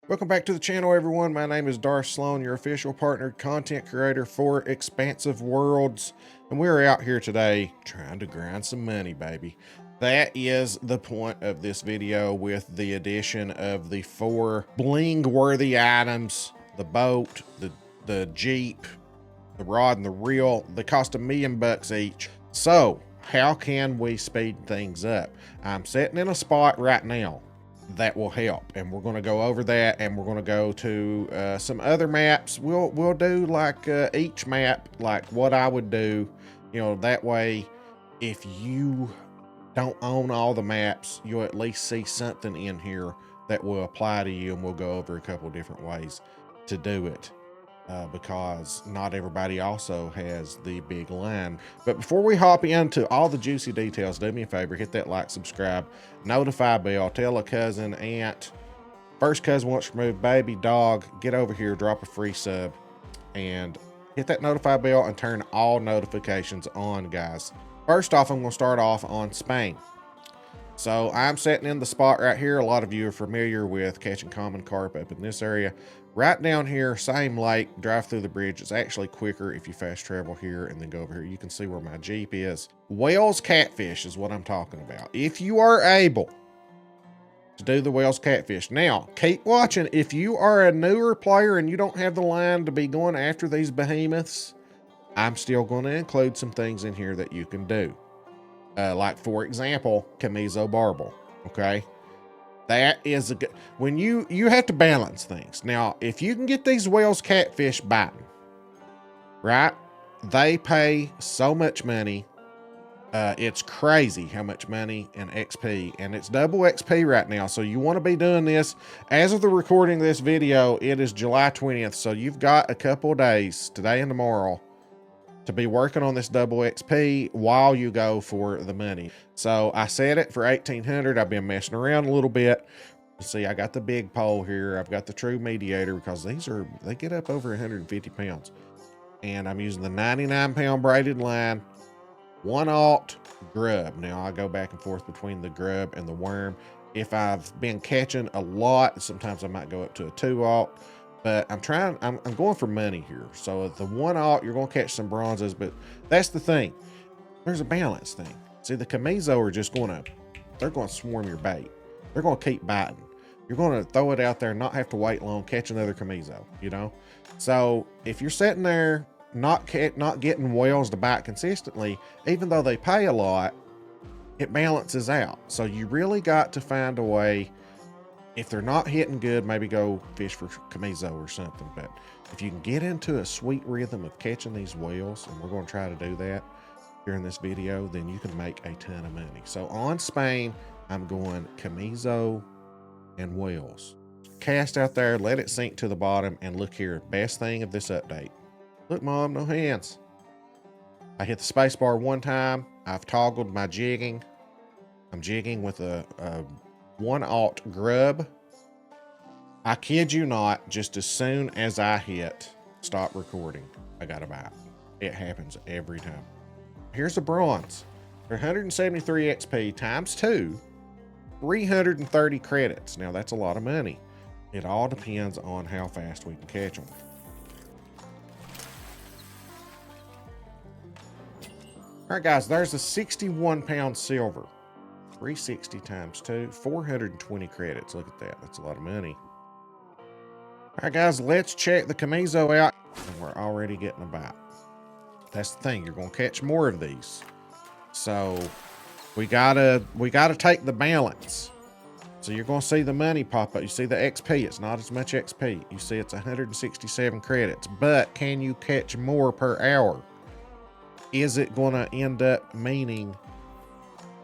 Welcome back to the channel, everyone. My name is Darth Slone, your official partnered content creator for Expansive Worlds. And we're out here today trying to grind some money, baby. That is the point of this video, with the addition of the 4 bling-worthy items: the boat, the Jeep, the rod and the reel. They cost $1 million each. So how can we speed things up? I'm sitting in a spot right now that will help, and we're going to go over that, and we're going to go to some other maps. We'll do like each map, like what I would do, you know, that way if you don't own all the maps, you'll at least see something in here that will apply to you, and we'll go over a couple different ways to do it. Because not everybody also has the big line. But before we hop into all the juicy details, do me a favor, hit that like, subscribe, notify bell, tell a cousin, aunt, first cousin wants to remove, baby, dog, get over here, drop a free sub, and hit that notify bell and turn all notifications on, guys. First off, I'm going to start off on Spain. So I'm sitting in the spot right here. A lot of you are familiar with catching common carp up in this area. Right down here, same lake, drive through the bridge. It's actually quicker if you fast travel here and then go over here. You can see where my Jeep is. Whales catfish is what I'm talking about. If you are able to do the whales catfish. Now, keep watching. If you are a newer player and you don't have the line to be going after these behemoths, I'm still going to include some things in here that you can do. Like, for example, comizo barbel, okay? That is a good, when you have to balance things. Now, if you can get these whales catfish biting, right? They pay so much money. It's crazy how much money and XP, and it's double XP right now. So you want to be doing this. As of the recording of this video, it is July 20th. So you've got a couple of days, today and tomorrow, to be working on this double XP while you go for the money. So I set it for 1800. I've been messing around a little bit. See, I got the big pole here. I've got the true mediator, because they get up over 150 pounds. And I'm using the 99-pound braided line, 1/0 grub. Now I go back and forth between the grub and the worm. If I've been catching a lot, sometimes I might go up to a 2/0. But I'm going for money here. So at the 1/0, you're going to catch some bronzes, but that's the thing. There's a balance thing. See, the comizo are just they're going to swarm your bait. They're going to keep biting. You're going to throw it out there and not have to wait long, catch another comizo, you know? So if you're sitting there not getting whales to bite consistently, even though they pay a lot, it balances out. So you really got to find a way. If they're not hitting good, maybe go fish for comizo or something. But if you can get into a sweet rhythm of catching these whales, and we're going to try to do that during this video, then you can make a ton of money. So on Spain, I'm going comizo and whales. Cast out there, let it sink to the bottom, and look here, best thing of this update. Look, Mom, no hands. I hit the space bar one time. I've toggled my jigging. I'm jigging with a 1/0 grub. I kid you not, just as soon as I hit stop recording, I got a bite. It happens every time. Here's a bronze. For 173 XP times 2, 330 credits. Now that's a lot of money. It all depends on how fast we can catch them. All right, guys, there's a 61-pound silver. 360 times 2, 420 credits. Look at that. That's a lot of money. All right, guys, let's check the comizo out. And we're already getting a bite. That's the thing. You're going to catch more of these. So we gotta take the balance. So you're going to see the money pop up. You see the XP. It's not as much XP. You see it's 167 credits. But can you catch more per hour? Is it going to end up meaning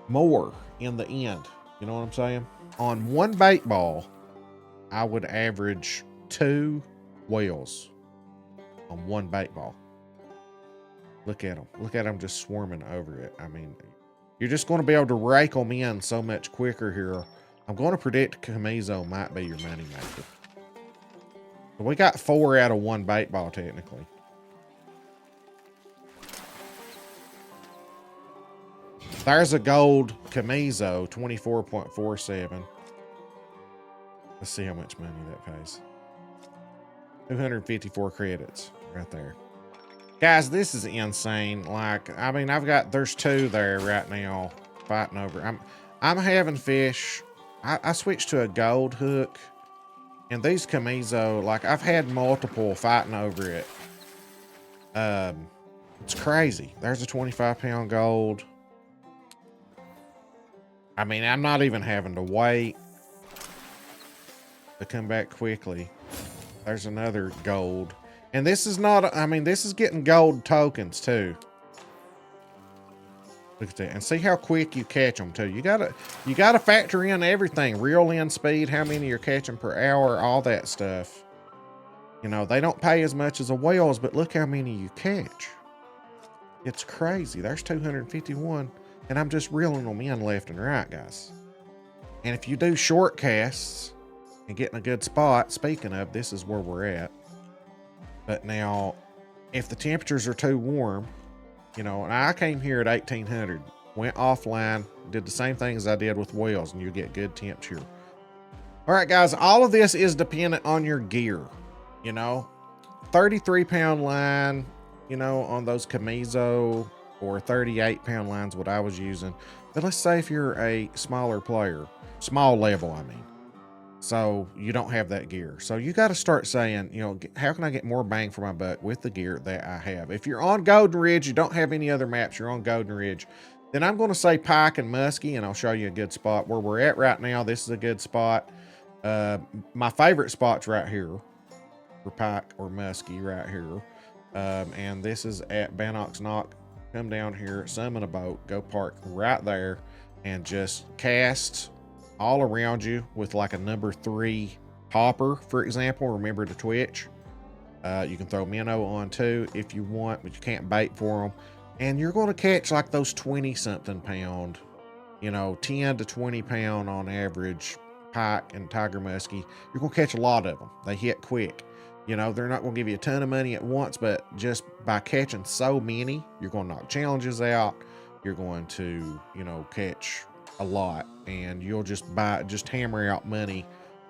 more in the end? You know what I'm saying? On one bait ball, I would average 2 whales on one bait ball. Look at them. Look at them just swarming over it. I mean, you're just going to be able to rake them in so much quicker here. I'm going to predict comizo might be your money maker. So we got 4 out of one bait ball technically. There's a gold comizo, 24.47. Let's see how much money that pays. 254 credits right there. Guys, this is insane. Like, I mean, there's 2 there right now fighting over. I'm having fish. I switched to a gold hook, and these comizo, like, I've had multiple fighting over it. It's crazy. There's a 25-pound gold. I mean, I'm not even having to wait to come back quickly. There's another gold. And this is not, I mean, this is getting gold tokens too. Look at that. And see how quick you catch them too. You gotta factor in everything. Reel in speed, how many you're catching per hour, all that stuff. You know, they don't pay as much as the whales, but look how many you catch. It's crazy. There's 251. And I'm just reeling them in left and right, guys. And if you do short casts and get in a good spot, speaking of, this is where we're at. But now, if the temperatures are too warm, you know, and I came here at 1800, went offline, did the same thing as I did with whales, and you get good temperature. All right, guys, all of this is dependent on your gear, you know. 33-pound line, you know, on those comizo, or 38-pound lines, what I was using. But let's say if you're a smaller player, small level, I mean. So you don't have that gear. So you got to start saying, you know, how can I get more bang for my buck with the gear that I have? If you're on Golden Ridge, you don't have any other maps, you're on Golden Ridge, then I'm going to say pike and muskie, and I'll show you a good spot. Where we're at right now, this is a good spot. My favorite spot's right here for pike or muskie right here. And this is at Bannock's Knock. Come down here, summon a boat, go park right there, and just cast all around you with like a number 3 hopper, for example. Remember to twitch. You can throw minnow on too if you want, but you can't bait for them. And you're going to catch like those 20-something pound, you know, 10 to 20 pound on average pike and tiger muskie. You're going to catch a lot of them. They hit quick. You know, they're not going to give you a ton of money at once, but just by catching so many, you're going to knock challenges out. You're going to, you know, catch a lot, and you'll just hammer out money,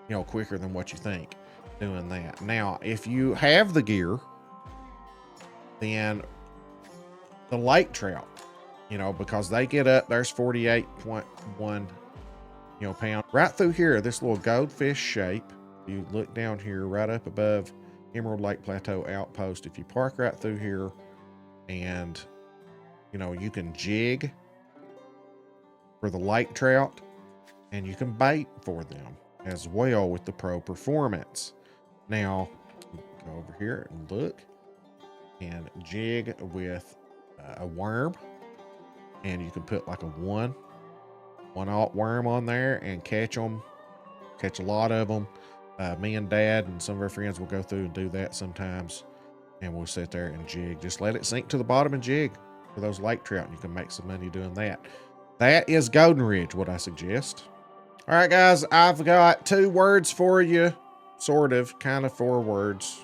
you know, quicker than what you think doing that. Now, if you have the gear, then the lake trout, you know, because they get up, there's 48.1, you know, pound right through here, this little goldfish shape. You look down here right up above Emerald Lake Plateau Outpost. If you park right through here, and you know, you can jig for the lake trout, and you can bait for them as well with the Pro Performance. Now, go over here and look, and jig with a worm, and you can put like a one-aught worm on there and catch them, catch a lot of them. Me and Dad and some of our friends will go through and do that sometimes, and we'll sit there and jig. Just let it sink to the bottom and jig for those lake trout, and you can make some money doing that. That is Golden Ridge, what I suggest. All right, guys, I've got 2 words for you, sort of, kind of 4 words.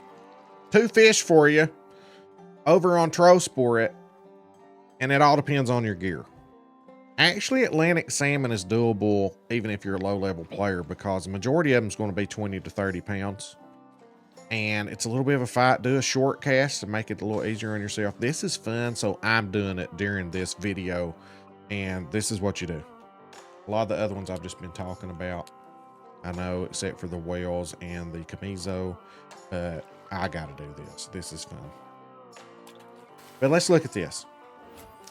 2 fish for you over on Trollsporet, and it all depends on your gear. Actually, Atlantic salmon is doable even if you're a low-level player, because the majority of them is going to be 20 to 30 pounds. And it's a little bit of a fight. Do a short cast to make it a little easier on yourself. This is fun, so I'm doing it during this video. And this is what you do. A lot of the other ones I've just been talking about, I know, except for the whales and the comizo, but I got to do this. This is fun. But let's look at this.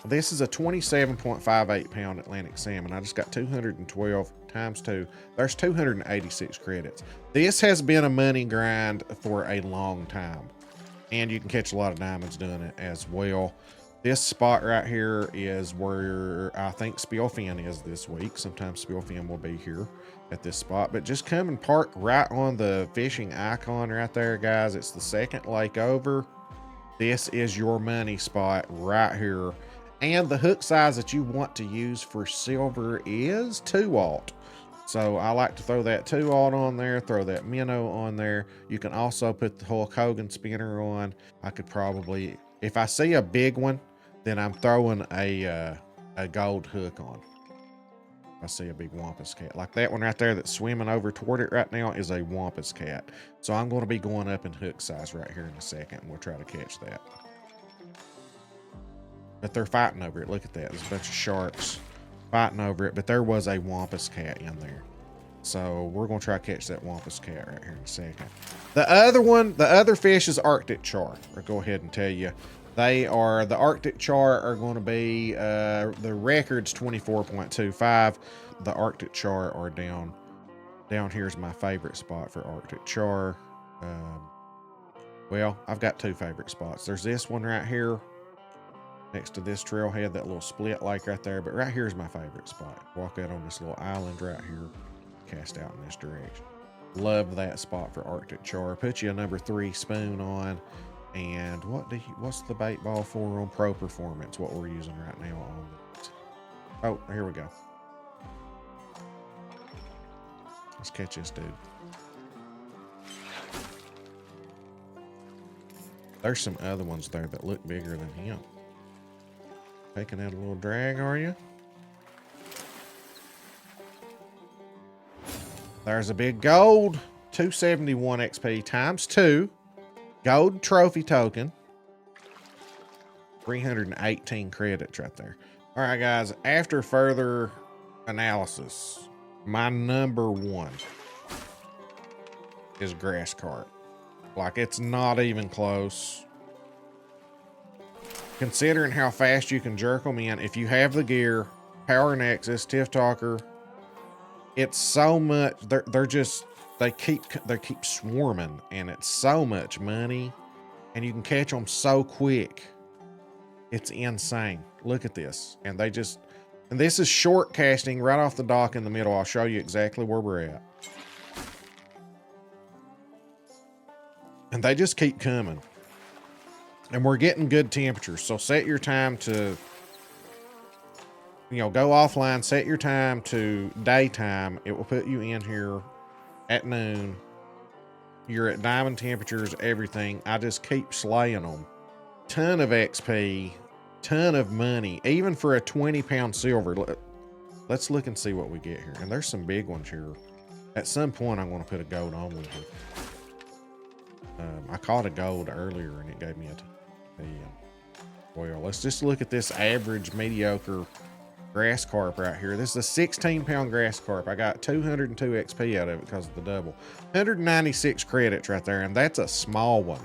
This is a 27.58 pound Atlantic salmon. I just got 212 times 2. There's 286 credits. This has been a money grind for a long time, and you can catch a lot of diamonds doing it as well. This spot right here is where I think Spillfin is this week. Sometimes Spillfin will be here at this spot, but just come and park right on the fishing icon right there, guys. It's the second lake over. This is your money spot right here. And the hook size that you want to use for silver is 2-aught. So I like to throw that 2-aught on there, throw that minnow on there. You can also put the Hulk Hogan spinner on. I could probably, if I see a big one, then I'm throwing a gold hook on. I see a big wampus cat. Like that one right there that's swimming over toward it right now is a wampus cat. So I'm going to be going up in hook size right here in a second, and we'll try to catch that. But they're fighting over it. Look at that. There's a bunch of sharks fighting over it, but there was a wampus cat in there. So we're going to try to catch that wampus cat right here in a second. The other one, the other fish is Arctic char. I'll go ahead and tell you. They are, the Arctic char are going to be, the record's 24.25. The Arctic char are down here's my favorite spot for Arctic char. Well, I've got two favorite spots. There's this one right here next to this trailhead, that little split lake right there. But right here is my favorite spot. Walk out on this little island right here, cast out in this direction. Love that spot for Arctic char. Put you a number 3 spoon on. And what's the bait ball for on Pro Performance? What we're using right now on this. Oh, here we go. Let's catch this dude. There's some other ones there that look bigger than him. Taking out a little drag, are you? There's a big gold 271 XP times 2. Gold trophy token. 318 credits right there. All right, guys. After further analysis, my number 1 is grass carp. Like, it's not even close. Considering how fast you can jerk them in, if you have the gear, power nexus, tiff talker, it's so much. They keep swarming, and it's so much money, and you can catch them so quick. It's insane. Look at this. And this is short casting right off the dock in the middle. I'll show you exactly where we're at. And they just keep coming. And we're getting good temperatures. So set your time to, go offline, set your time to daytime. It will put you in here at noon. You're at diamond temperatures, everything. I just keep slaying them. Ton of XP, ton of money, even for a 20-pound silver. Let's look and see what we get here. And there's some big ones here. At some point, I'm going to put a gold on with it. I caught a gold earlier, and it gave me a well, let's just look at this average mediocre grass carp right here. This is a 16-pound grass carp. I got 202 XP out of it because of the double. 196 credits right there, and that's a small one.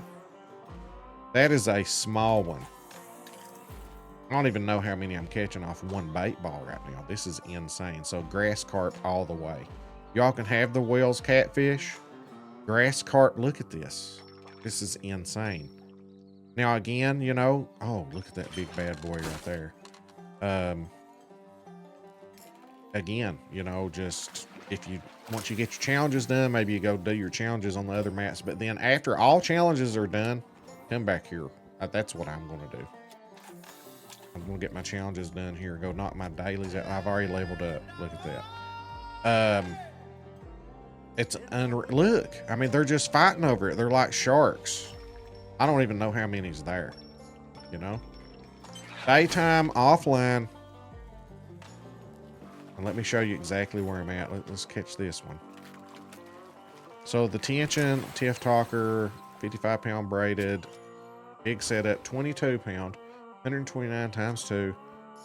That is a small one. I don't even know how many I'm catching off one bait ball right now. This is insane. So grass carp all the way. Y'all can have the Wells catfish. Grass carp, look at this. This is insane. Now again, oh, look at that big bad boy right there. Again, just once you get your challenges done, maybe you go do your challenges on the other maps. But then after all challenges are done, come back here. That's what I'm going to do. I'm going to get my challenges done here. Go knock my dailies out. I've already leveled up. Look at that. It's look. I mean, they're just fighting over it. They're like sharks. I don't even know how many's there. Daytime, offline. And let me show you exactly where I'm at. Let's catch this one. So the tension, tiff talker, 55-pound braided, big setup, 22-pound, 129 times 2,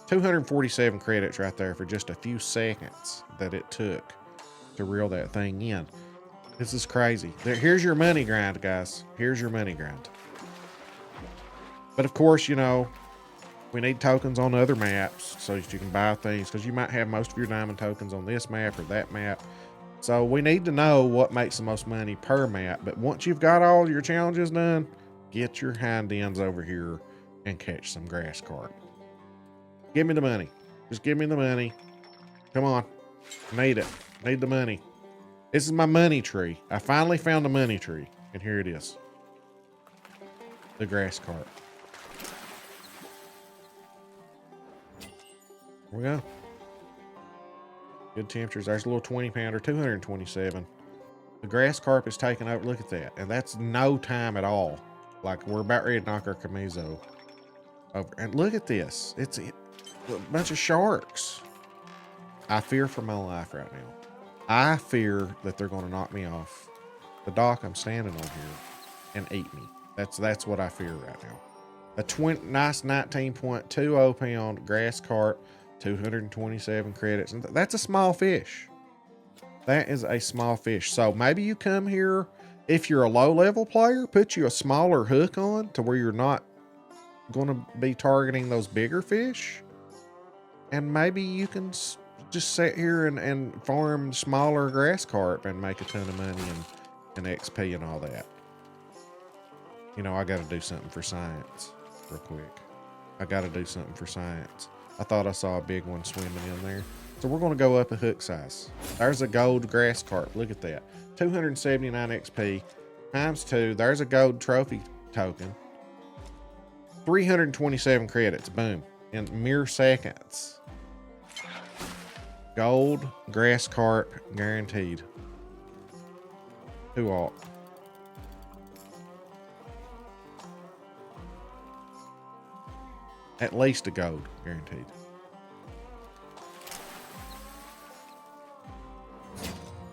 247 credits right there for just a few seconds that it took to reel that thing in. This is crazy. Here's your money grind, guys. Here's your money grind. But of course, we need tokens on other maps so that you can buy things, because you might have most of your diamond tokens on this map or that map. So we need to know what makes the most money per map. But once you've got all your challenges done, get your hind ends over here and catch some grass carp. Give me the money. Just give me the money. Come on. Need it. Need the money. This is my money tree. I finally found the money tree. And here it is. The grass carp. Here we go. Good temperatures. There's a little 20-pounder, 227. The grass carp is taking over. Look at that. And that's no time at all. Like, we're about ready to knock our comizo over. And look at this. It's a bunch of sharks. I fear for my life right now. I fear that they're going to knock me off the dock I'm standing on here and eat me. That's what I fear right now. A nice 19.20 pound grass carp, 227 credits. And that's a small fish. That is a small fish. So maybe you come here, if you're a low level player, put you a smaller hook on to where you're not going to be targeting those bigger fish. And maybe you can just sit here and farm smaller grass carp and make a ton of money and XP and all that. You know, I got to do something for science real quick. I got to do something for science. I thought I saw a big one swimming in there. So we're going to go up a hook size. There's a gold grass carp. Look at that. 279 XP times 2. There's a gold trophy token. 327 credits. Boom. In mere seconds. Gold grass carp guaranteed. Who ought? At least a gold guaranteed.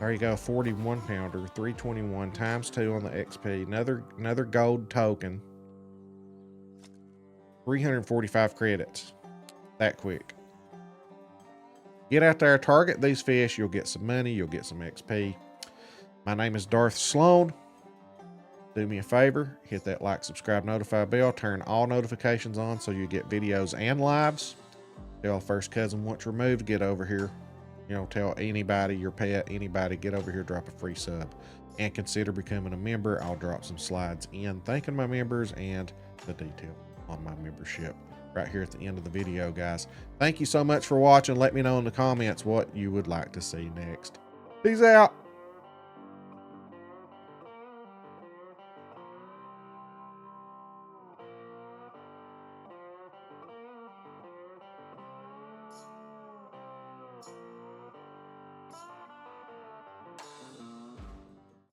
There you go, 41 pounder, 321 times 2 on the XP. Another gold token. 345 credits. That quick. Get out there, target these fish. You'll get some money. You'll get some XP. My name is Darth Slone. Do me a favor, hit that like, subscribe, notify bell, turn all notifications on so you get videos and lives. Tell first cousin once removed, get over here. You know, tell anybody, your pet, anybody, get over here, drop a free sub. And consider becoming a member. I'll drop some slides in thanking my members and the detail on my membership right here at the end of the video, guys. Thank you so much for watching. Let me know in the comments what you would like to see next. Peace out.